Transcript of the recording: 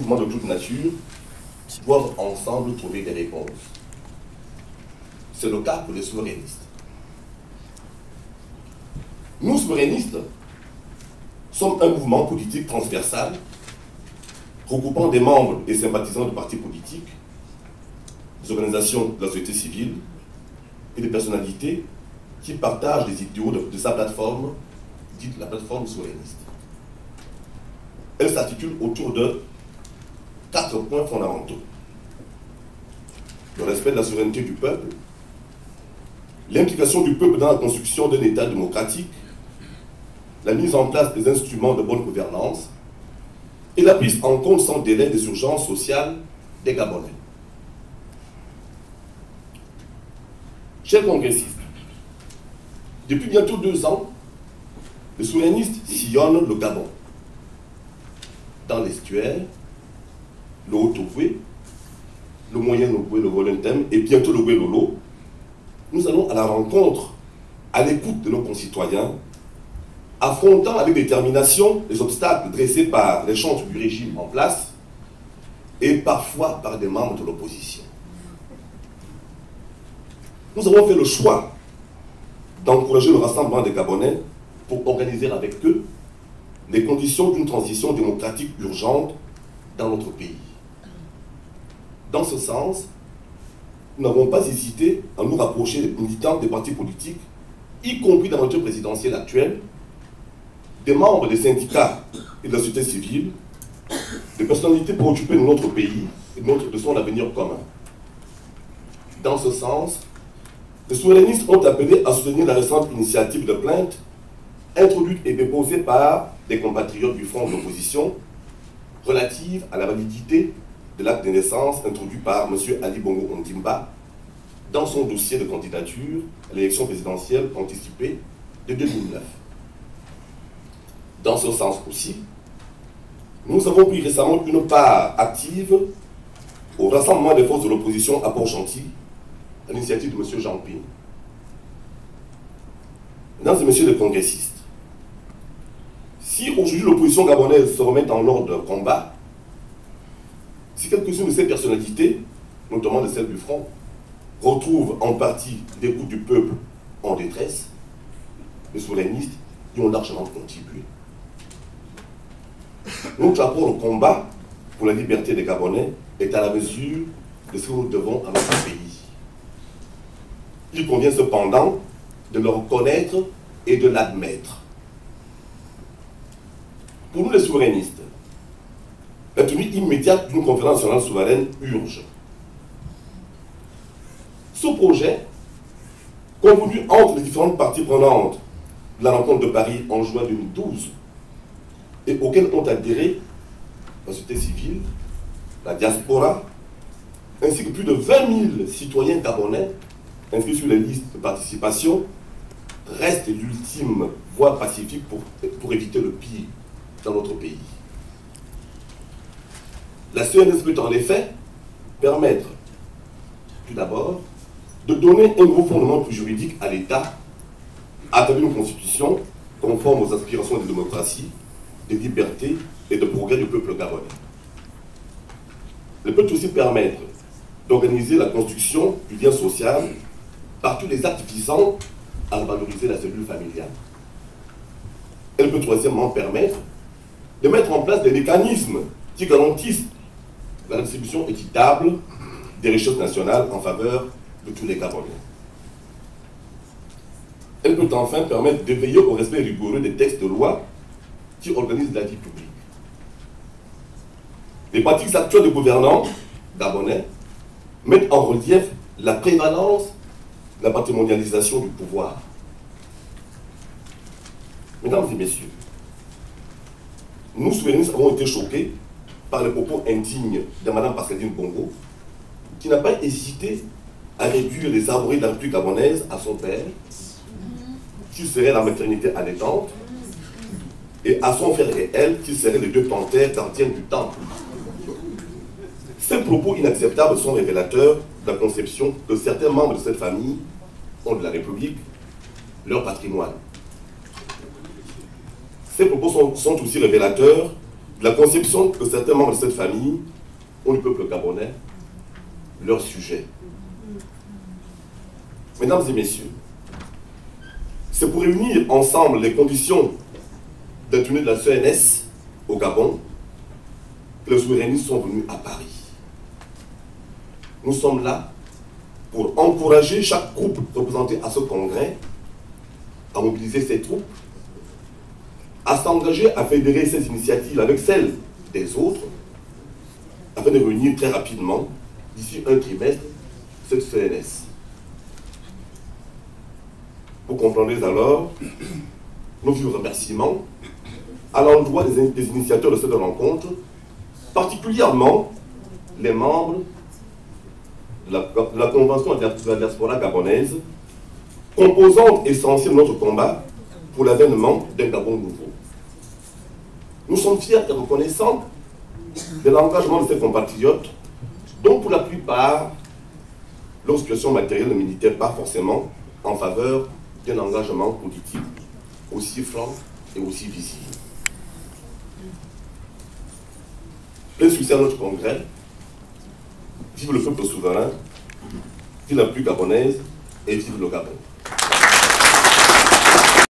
mouvements de toute nature doivent ensemble trouver des réponses. C'est le cas pour les souverainistes. Nous, souverainistes, sommes un mouvement politique transversal regroupant des membres et sympathisants de partis politiques, des organisations de la société civile et des personnalités qui partagent les idéaux de sa plateforme, dite la plateforme souverainiste. Elle s'articule autour de 4 points fondamentaux. Le respect de la souveraineté du peuple, l'implication du peuple dans la construction d'un État démocratique, la mise en place des instruments de bonne gouvernance et la prise en compte sans délai des urgences sociales des Gabonais. Chers congressistes, depuis bientôt 2 ans, les souverainistes sillonnent le Gabon. Dans l'estuaire, le Haut-Ogooué, le Moyen-Ogooué, le Voluntem et bientôt le Oué-Lolo, nous allons à la rencontre, à l'écoute de nos concitoyens, affrontant avec détermination les obstacles dressés par les chantres du régime en place et parfois par des membres de l'opposition. Nous avons fait le choix d'encourager le rassemblement des Gabonais pour organiser avec eux les conditions d'une transition démocratique urgente dans notre pays. Dans ce sens, nous n'avons pas hésité à nous rapprocher des militants des partis politiques, y compris dans notre présidentielle actuelle, des membres des syndicats et de la société civile, des personnalités préoccupées de notre pays et de son avenir commun. Dans ce sens, les souverainistes ont appelé à soutenir la récente initiative de plainte introduite et déposée par des compatriotes du Front de l'opposition relative à la validité de l'acte de naissance introduit par M. Ali Bongo Ondimba dans son dossier de candidature à l'élection présidentielle anticipée de 2009. Dans ce sens aussi, nous avons pris récemment une part active au rassemblement des forces de l'opposition à Port-Gentil, à l'initiative de M. Jean Ping. Mesdames et messieurs les congressistes, si aujourd'hui l'opposition gabonaise se remet en ordre de combat, si quelques-unes de ces personnalités, notamment de celles du Front, retrouvent en partie l'écoute du peuple en détresse, les souverainistes y ont largement contribué. Notre rapport au combat pour la liberté des Gabonais est à la mesure de ce que nous devons à notre pays. Il convient cependant de le reconnaître et de l'admettre. Pour nous les souverainistes, la tenue immédiate d'une conférence nationale souveraine urge. Ce projet, convenu entre les différentes parties prenantes de la rencontre de Paris en juin 2012, et auquel ont adhéré la société civile, la diaspora, ainsi que plus de 20 000 citoyens gabonais inscrits sur les listes de participation, reste l'ultime voie pacifique pour éviter le pire dans notre pays. La CNS peut en effet permettre, tout d'abord, de donner un nouveau fondement juridique à l'État à travers une constitution conforme aux aspirations de démocratie, de liberté et de progrès du peuple gabonais. Elle peut aussi permettre d'organiser la construction du lien social par tous les actes visant à valoriser la cellule familiale. Elle peut troisièmement permettre de mettre en place des mécanismes qui garantissent la distribution équitable des richesses nationales en faveur de tous les Gabonais. Elle peut enfin permettre de veiller au respect rigoureux des textes de loi qui organisent la vie publique. Les pratiques actuelles de gouvernants gabonais mettent en relief la prévalence de la patrimonialisation du pouvoir. Mesdames et messieurs, nous, souverainistes, avons été choqués par les propos indignes de Mme Pascaline Bongo, qui n'a pas hésité à réduire les armoiries de la République gabonaise à son père, qui serait la maternité allaitante, et à son frère et elle, qui seraient les 2 panthères gardiennes du temple. Ces propos inacceptables sont révélateurs de la conception que certains membres de cette famille ont de la République, leur patrimoine. Ces propos sont aussi révélateurs la conception que certains membres de cette famille ont du peuple gabonais, leur sujet. Mesdames et messieurs, c'est pour réunir ensemble les conditions de tenue de la CNS au Gabon que les souverainistes sont venus à Paris. Nous sommes là pour encourager chaque groupe représenté à ce congrès à mobiliser ses troupes, à s'engager à fédérer ses initiatives avec celles des autres, afin de réunir très rapidement, d'ici un trimestre, cette CNS. Vous comprendrez alors nos vifs remerciements à l'endroit des initiateurs de cette rencontre, particulièrement les membres de la Convention de la diaspora gabonaise, composante essentielle de notre combat pour l'avènement d'un Gabon nouveau. Nous sommes fiers et reconnaissants de l'engagement de ces compatriotes, dont pour la plupart, leur situation matérielle ne militait pas forcément en faveur d'un engagement politique aussi franc et aussi visible. Plein succès à notre congrès. Vive le peuple souverain, vive la République gabonaise et vive le Gabon.